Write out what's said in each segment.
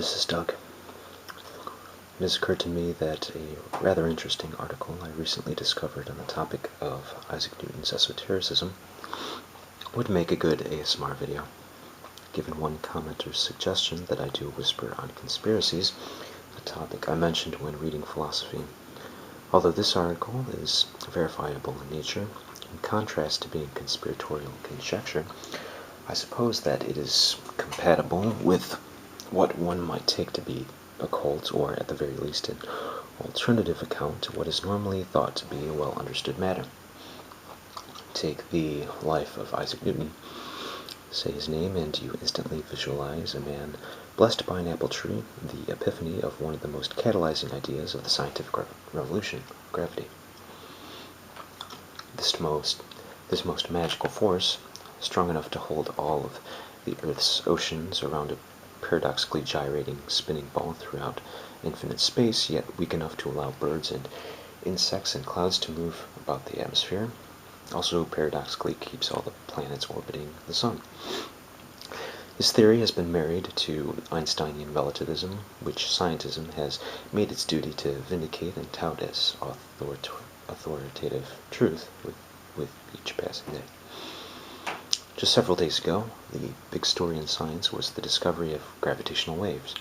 this is Doug. It has occurred to me that a rather interesting article I recently discovered on the topic of Isaac Newton's esotericism would make a good ASMR video, given one commenter's suggestion that I do whisper on conspiracies, a topic I mentioned when reading philosophy. Although this article is verifiable in nature, in contrast to being conspiratorial conjecture, I suppose that it is compatible with what one might take to be occult, or at the very least an alternative account to what is normally thought to be a well-understood matter. Take the life of Isaac Newton. Say his name and you instantly visualize a man blessed by an apple tree, the epiphany of one of the most catalyzing ideas of the scientific revolution, gravity. This most magical force, strong enough to hold all of the Earth's oceans around a paradoxically gyrating spinning ball throughout infinite space, yet weak enough to allow birds and insects and clouds to move about the atmosphere, also paradoxically keeps all the planets orbiting the sun. This theory has been married to Einsteinian relativism, which scientism has made its duty to vindicate and tout as authoritative truth with each passing day. Just several days ago, the big story in science was the discovery of gravitational waves.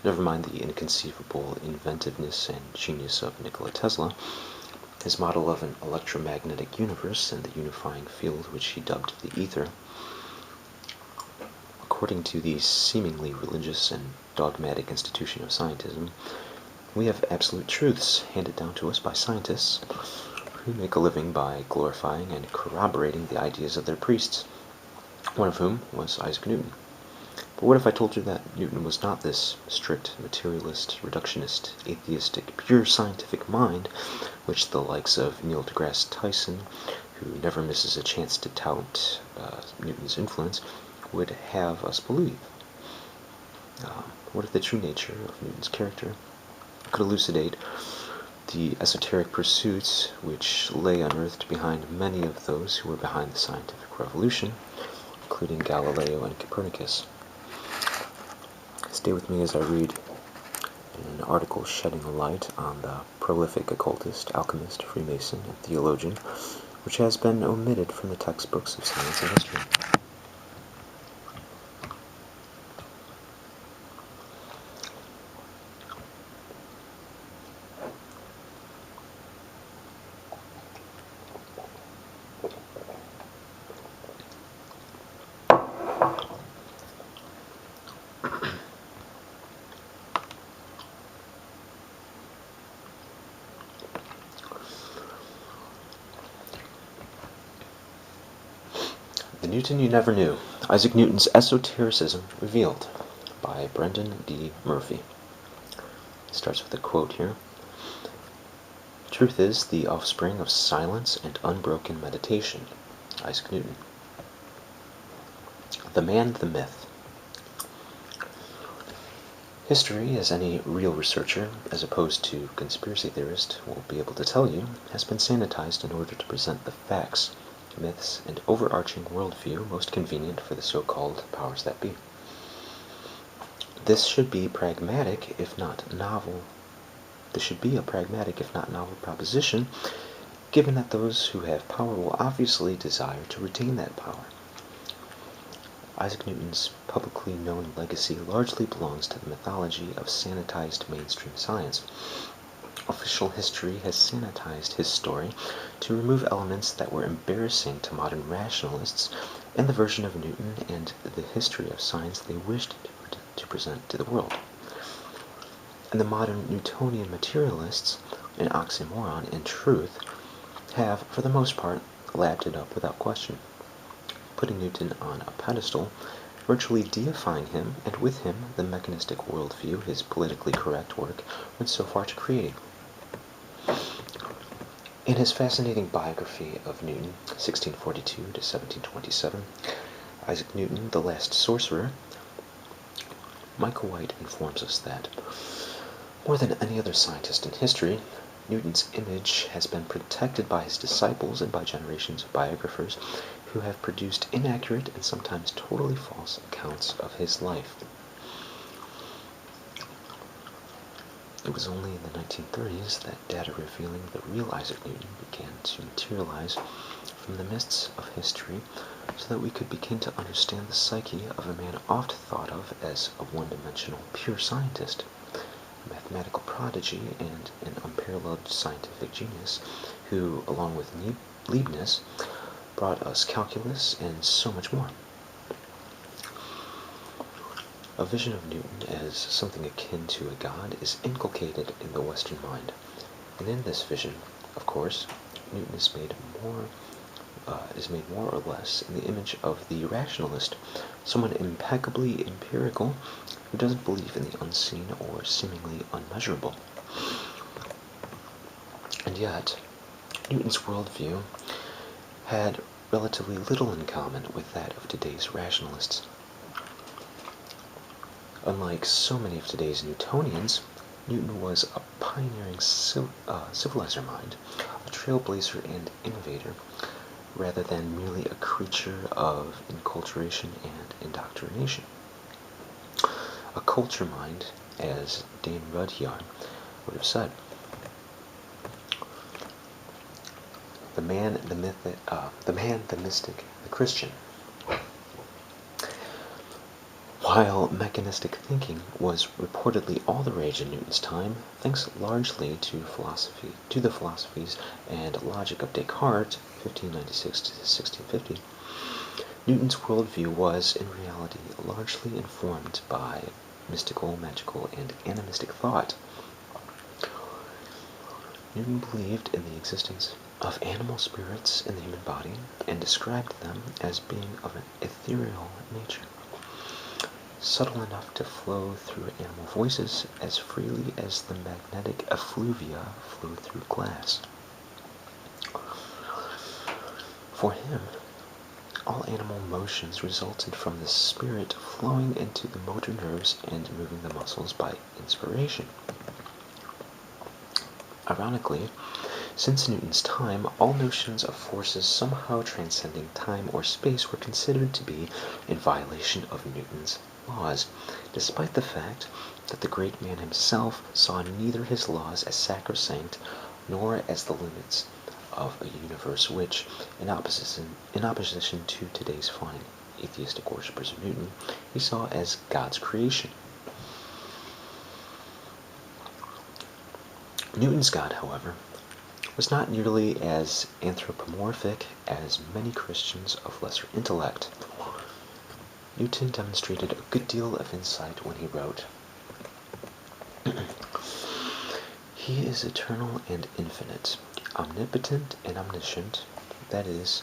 Never mind the inconceivable inventiveness and genius of Nikola Tesla, his model of an electromagnetic universe and the unifying field which he dubbed the ether. According to the seemingly religious and dogmatic institution of scientism, we have absolute truths handed down to us by scientists who make a living by glorifying and corroborating the ideas of their priests, one of whom was Isaac Newton. But what if I told you that Newton was not this strict, materialist, reductionist, atheistic, pure scientific mind, which the likes of Neil deGrasse Tyson, who never misses a chance to tout Newton's influence, would have us believe? What if the true nature of Newton's character could elucidate the esoteric pursuits which lay unearthed behind many of those who were behind the scientific revolution, including Galileo and Copernicus? Stay with me as I read an article shedding a light on the prolific occultist, alchemist, Freemason, and theologian, which has been omitted from the textbooks of science and history. The Newton You Never Knew, Isaac Newton's Esotericism Revealed, by Brendan D. Murphy. It starts with a quote here. Truth is the offspring of silence and unbroken meditation. Isaac Newton. The man, the myth. History, as any real researcher, as opposed to conspiracy theorist, will be able to tell you, has been sanitized in order to present the facts, myths, and overarching worldview most convenient for the so-called powers that be. This should be pragmatic, if not novel. This should be a pragmatic, if not novel proposition, given that those who have power will obviously desire to retain that power. Isaac Newton's publicly known legacy largely belongs to the mythology of sanitized mainstream science. Official history has sanitized his story to remove elements that were embarrassing to modern rationalists in the version of Newton and the history of science they wished to present to the world. And the modern Newtonian materialists, an oxymoron in truth, have, for the most part, lapped it up without question, putting Newton on a pedestal, virtually deifying him, and with him the mechanistic worldview his politically correct work went so far to creating. In his fascinating biography of Newton, 1642 to 1727, Isaac Newton, the Last Sorcerer, Michael White informs us that, more than any other scientist in history, Newton's image has been protected by his disciples and by generations of biographers who have produced inaccurate and sometimes totally false accounts of his life. It was only in the 1930s that data revealing the real Isaac Newton began to materialize from the mists of history so that we could begin to understand the psyche of a man oft thought of as a one-dimensional pure scientist, a mathematical prodigy, and an unparalleled scientific genius who, along with Leibniz, brought us calculus and so much more. A vision of Newton as something akin to a god is inculcated in the Western mind, and in this vision, of course, Newton is made more or less in the image of the rationalist, someone impeccably empirical who doesn't believe in the unseen or seemingly unmeasurable. And yet, Newton's worldview had relatively little in common with that of today's rationalists. Unlike so many of today's Newtonians, Newton was a pioneering civilizer mind, a trailblazer and innovator, rather than merely a creature of enculturation and indoctrination. A culture mind, as Dane Rudyard would have said. The man, the mystic, the Christian. While mechanistic thinking was reportedly all the rage in Newton's time, thanks largely to the philosophies and logic of Descartes, 1596 to 1650, Newton's worldview was, in reality, largely informed by mystical, magical, and animistic thought. Newton believed in the existence of animal spirits in the human body and described them as being of an ethereal nature, subtle enough to flow through animal voices as freely as the magnetic effluvia flow through glass. For him, all animal motions resulted from the spirit flowing into the motor nerves and moving the muscles by inspiration. Ironically, since Newton's time, all notions of forces somehow transcending time or space were considered to be in violation of Newton's laws, despite the fact that the great man himself saw neither his laws as sacrosanct nor as the limits of a universe which, in opposition to today's fine atheistic worshippers of Newton, he saw as God's creation. Newton's God, however, was not nearly as anthropomorphic as many Christians of lesser intellect. Newton demonstrated a good deal of insight when he wrote, "He is eternal and infinite, omnipotent and omniscient, that is,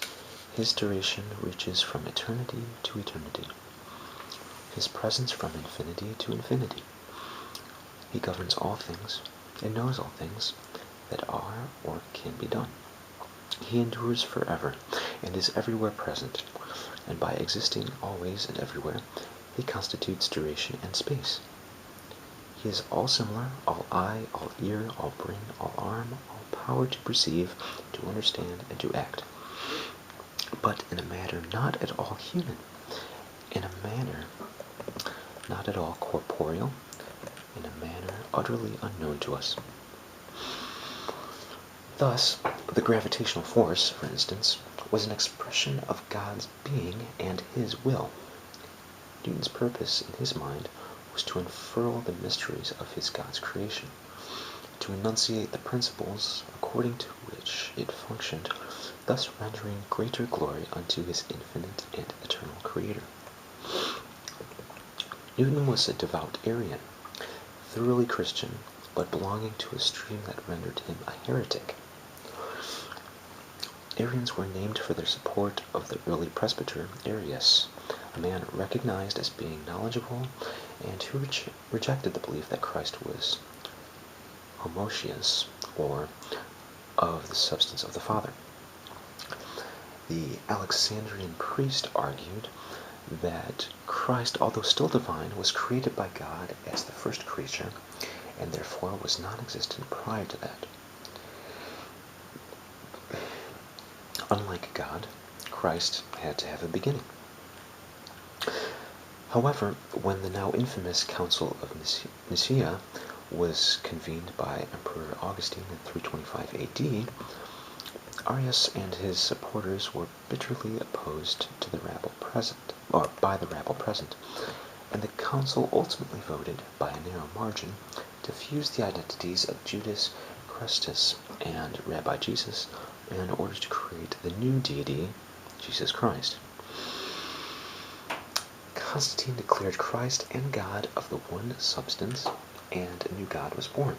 his duration reaches from eternity to eternity, his presence from infinity to infinity. He governs all things and knows all things that are or can be done. He endures forever and is everywhere present, and by existing always and everywhere, he constitutes duration and space. He is all similar, all eye, all ear, all brain, all arm, all power to perceive, to understand, and to act, but in a manner not at all human, in a manner not at all corporeal, in a manner utterly unknown to us." Thus, the gravitational force, for instance, was an expression of God's being and his will. Newton's purpose in his mind was to unfurl the mysteries of his God's creation, to enunciate the principles according to which it functioned, thus rendering greater glory unto his infinite and eternal Creator. Newton was a devout Arian, thoroughly Christian, but belonging to a stream that rendered him a heretic. Arians were named for their support of the early presbyter Arius, a man recognized as being knowledgeable and who rejected the belief that Christ was homoousios, or of the substance of the Father. The Alexandrian priest argued that Christ, although still divine, was created by God as the first creature, and therefore was non-existent prior to that. Unlike God, Christ had to have a beginning. However, when the now infamous Council of Nicaea was convened by Emperor Augustine in 325 AD, Arius and his supporters were bitterly opposed to the rabble present, or by the rabble present, and the council ultimately voted by a narrow margin to fuse the identities of Judas Christus and Rabbi Jesus in order to create the new deity, Jesus Christ. Constantine declared Christ and God of the one substance, and a new God was born.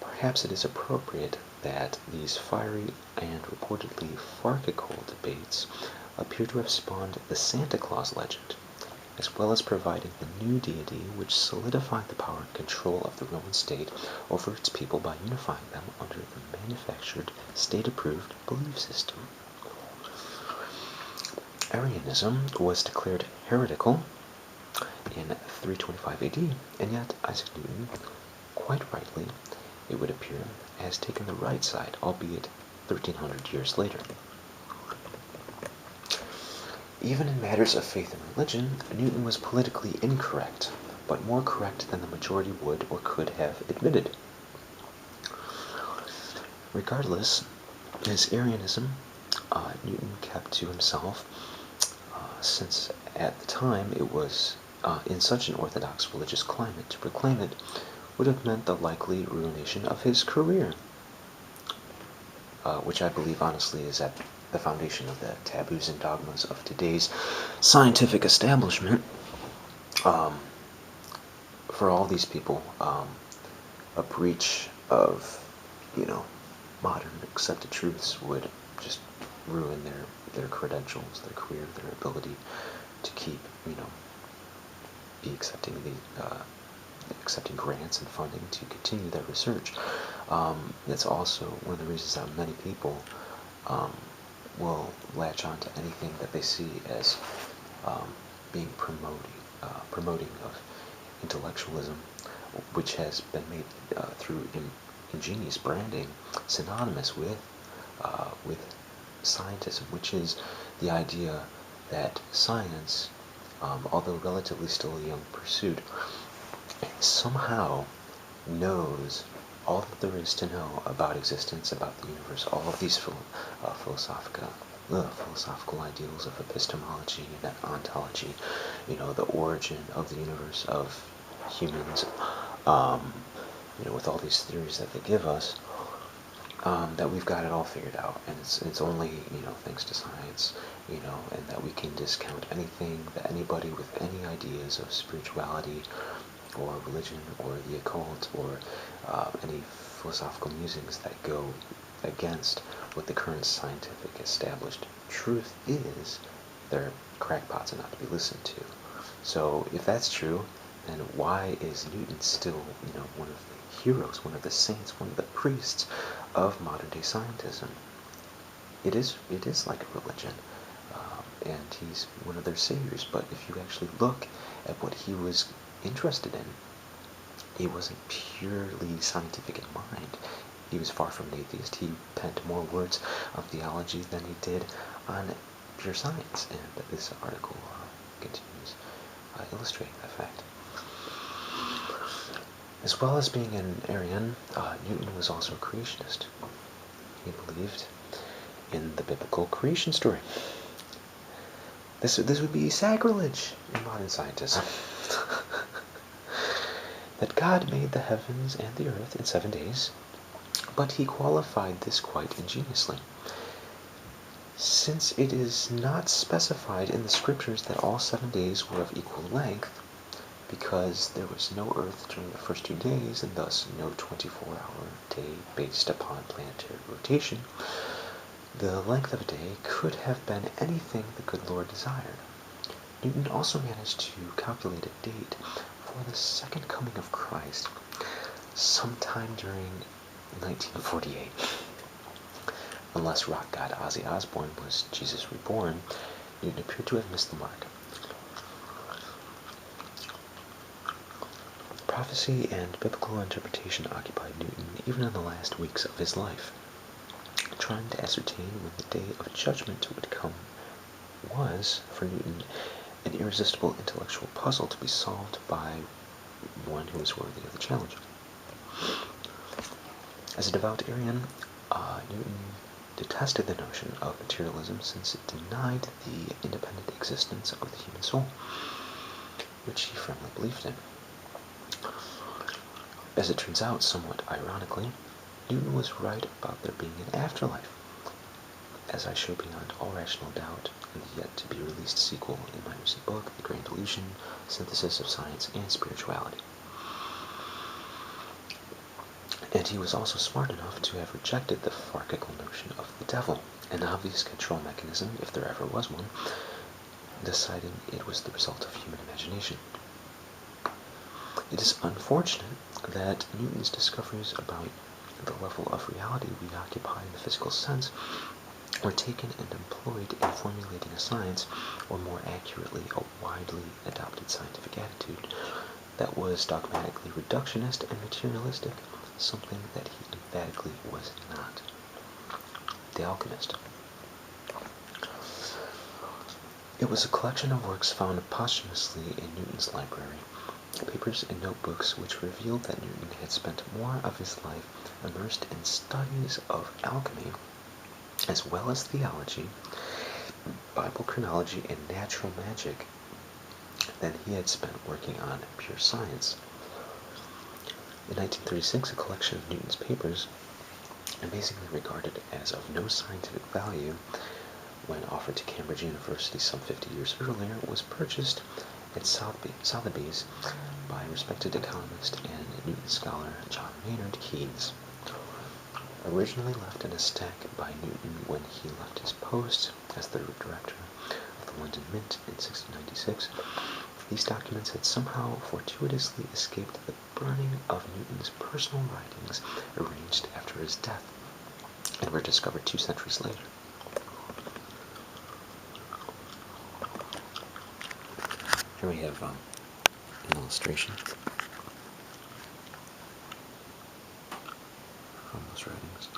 Perhaps it is appropriate that these fiery and reportedly farcical debates appear to have spawned the Santa Claus legend, as well as providing the new deity which solidified the power and control of the Roman state over its people by unifying them under the manufactured, state-approved belief system. Arianism was declared heretical in 325 AD, and yet Isaac Newton, quite rightly, it would appear, has taken the right side, albeit 1300 years later. Even in matters of faith and religion, Newton was politically incorrect, but more correct than the majority would or could have admitted. Regardless, his Arianism, Newton kept to himself, since at the time it was in such an orthodox religious climate. To proclaim it would have meant the likely ruination of his career, which I believe honestly is at the foundation of the taboos and dogmas of today's scientific establishment. For all these people, a breach of, modern accepted truths would just ruin their credentials, their career, their ability to keep, be accepting grants and funding to continue their research. That's also one of the reasons that many people will latch on to anything that they see as being promoting of intellectualism, which has been made through ingenious branding synonymous with scientism, which is the idea that science, although relatively still a young pursuit, somehow knows all that there is to know about existence, about the universe, all of these philosophical ideals of epistemology and ontology, the origin of the universe, of humans, with all these theories that they give us, that we've got it all figured out, and it's only, thanks to science, and that we can discount anything that anybody with any ideas of spirituality or religion or the occult or any philosophical musings that go against what the current scientific established truth is, they're crackpots and not to be listened to. So if that's true, then why is Newton still, one of the heroes, one of the saints, one of the priests of modern day scientism? It is like a religion, and he's one of their saviors. But if you actually look at what he was interested in, he wasn't purely scientific in mind. He was far from an atheist. He penned more words on theology than he did on pure science, and this article continues illustrating that fact. As well as being an Arian, Newton was also a creationist. He believed in the biblical creation story. This would be sacrilege in modern scientism. That God made the heavens and the earth in 7 days, but he qualified this quite ingeniously. Since it is not specified in the scriptures that all 7 days were of equal length, because there was no earth during the first 2 days, and thus no 24-hour day based upon planetary rotation, the length of a day could have been anything the good Lord desired. Newton also managed to calculate a date for the second coming of Christ sometime during 1948. Unless rock god Ozzy Osbourne was Jesus reborn, Newton appeared to have missed the mark. Prophecy and biblical interpretation occupied Newton even in the last weeks of his life. Trying to ascertain when the day of judgment would come was, for Newton, an irresistible intellectual puzzle to be solved by one who was worthy of the challenge. As a devout Arian, Newton detested the notion of materialism since it denied the independent existence of the human soul, which he firmly believed in. As it turns out, somewhat ironically, Newton was right about there being an afterlife, as I show beyond all rational doubt in the yet-to-be-released sequel in my recent book, The Grand Illusion, Synthesis of Science and Spirituality. And he was also smart enough to have rejected the farcical notion of the devil, an obvious control mechanism, if there ever was one, deciding it was the result of human imagination. It is unfortunate that Newton's discoveries about the level of reality we occupy in the physical sense were taken and employed in formulating a science, or more accurately, a widely adopted scientific attitude that was dogmatically reductionist and materialistic, something that he emphatically was not. The Alchemist. It was a collection of works found posthumously in Newton's library, papers and notebooks which revealed that Newton had spent more of his life immersed in studies of alchemy, as well as theology, Bible chronology, and natural magic, than he had spent working on pure science. In 1936, a collection of Newton's papers, amazingly regarded as of no scientific value when offered to Cambridge University some 50 years earlier, was purchased at Sotheby's by respected economist and Newton scholar John Maynard Keynes. Originally left in a stack by Newton when he left his post as the director of the London Mint in 1696, these documents had somehow fortuitously escaped the burning of Newton's personal writings arranged after his death, and were discovered 2 centuries later. Here we have an illustration from those writings.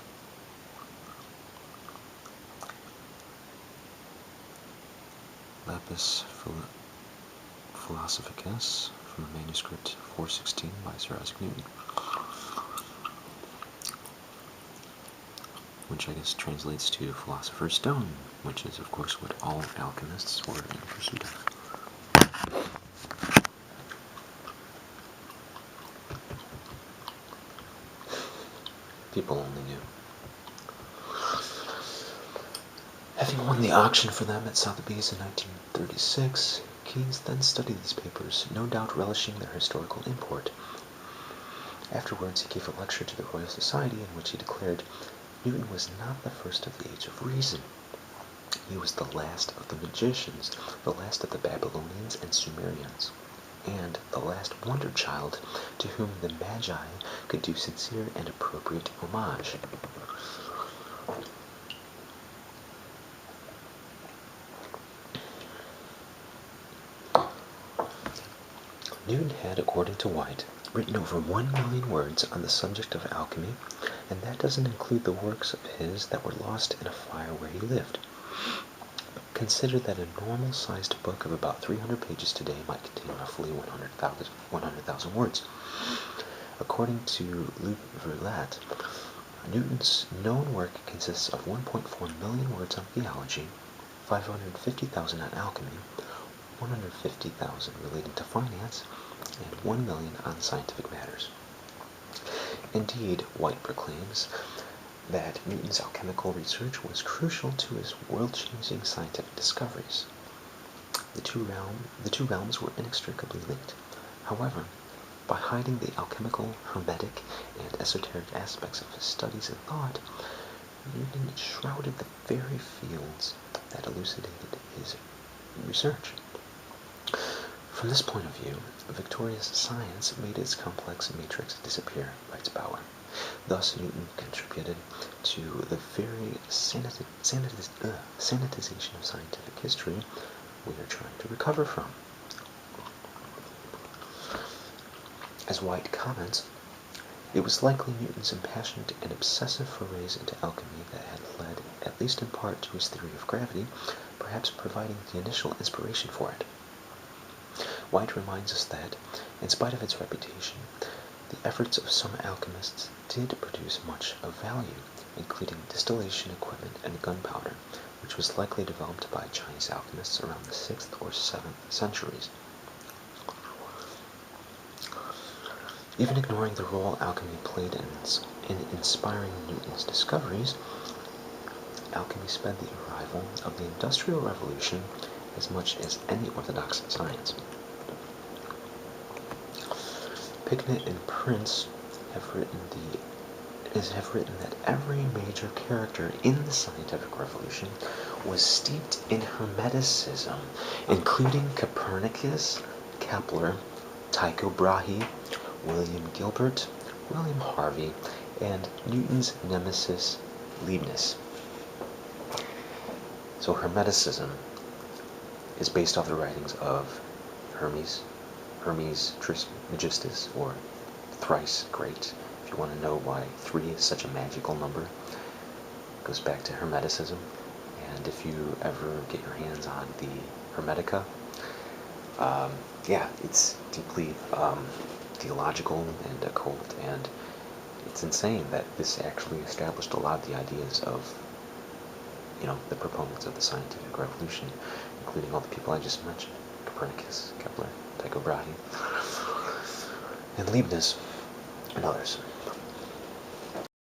Lapis Philosophicus from the manuscript 416 by Sir Isaac Newton, which I guess translates to Philosopher's Stone, which is of course what all alchemists were in pursuit of. People only knew. Having won the auction for them at Sotheby's in 1936, Keynes then studied these papers, no doubt relishing their historical import. Afterwards, he gave a lecture to the Royal Society in which he declared Newton was not the first of the age of reason. He was the last of the magicians, the last of the Babylonians and Sumerians, and the last wonder child to whom the Magi could do sincere and appropriate homage. Newton had, according to White, written over 1 million words on the subject of alchemy, and that doesn't include the works of his that were lost in a fire where he lived. Consider that a normal-sized book of about 300 pages today might contain roughly 100,000 words. According to Luc Verlat, Newton's known work consists of 1.4 million words on theology, 550,000 on alchemy, 150,000 relating to finance, and 1 million on scientific matters. Indeed, White proclaims that Newton's alchemical research was crucial to his world-changing scientific discoveries. The two realms were inextricably linked. However, by hiding the alchemical, hermetic, and esoteric aspects of his studies and thought, Newton shrouded the very fields that elucidated his research. From this point of view, Victoria's science made its complex matrix disappear, writes Bauer. Thus, Newton contributed to the very sanitization of scientific history we are trying to recover from. As White comments, it was likely Newton's impassioned and obsessive forays into alchemy that had led, at least in part, to his theory of gravity, perhaps providing the initial inspiration for it. White reminds us that, in spite of its reputation, the efforts of some alchemists did produce much of value, including distillation equipment and gunpowder, which was likely developed by Chinese alchemists around the 6th or 7th centuries. Even ignoring the role alchemy played in inspiring Newton's discoveries, alchemy sped the arrival of the Industrial Revolution as much as any orthodox science. Picknett and Prince have written that every major character in the scientific revolution was steeped in hermeticism, including Copernicus, Kepler, Tycho Brahe, William Gilbert, William Harvey, and Newton's nemesis Leibniz. So Hermeticism is based off the writings of Hermes Trismegistus, or Thrice Great. If you want to know why 3 is such a magical number, it goes back to Hermeticism. And if you ever get your hands on the Hermetica, it's deeply theological and occult, and it's insane that this actually established a lot of the ideas of, the proponents of the scientific revolution, including all the people I just mentioned: Copernicus, Kepler, Tycho Brahe, and Leibniz, and others.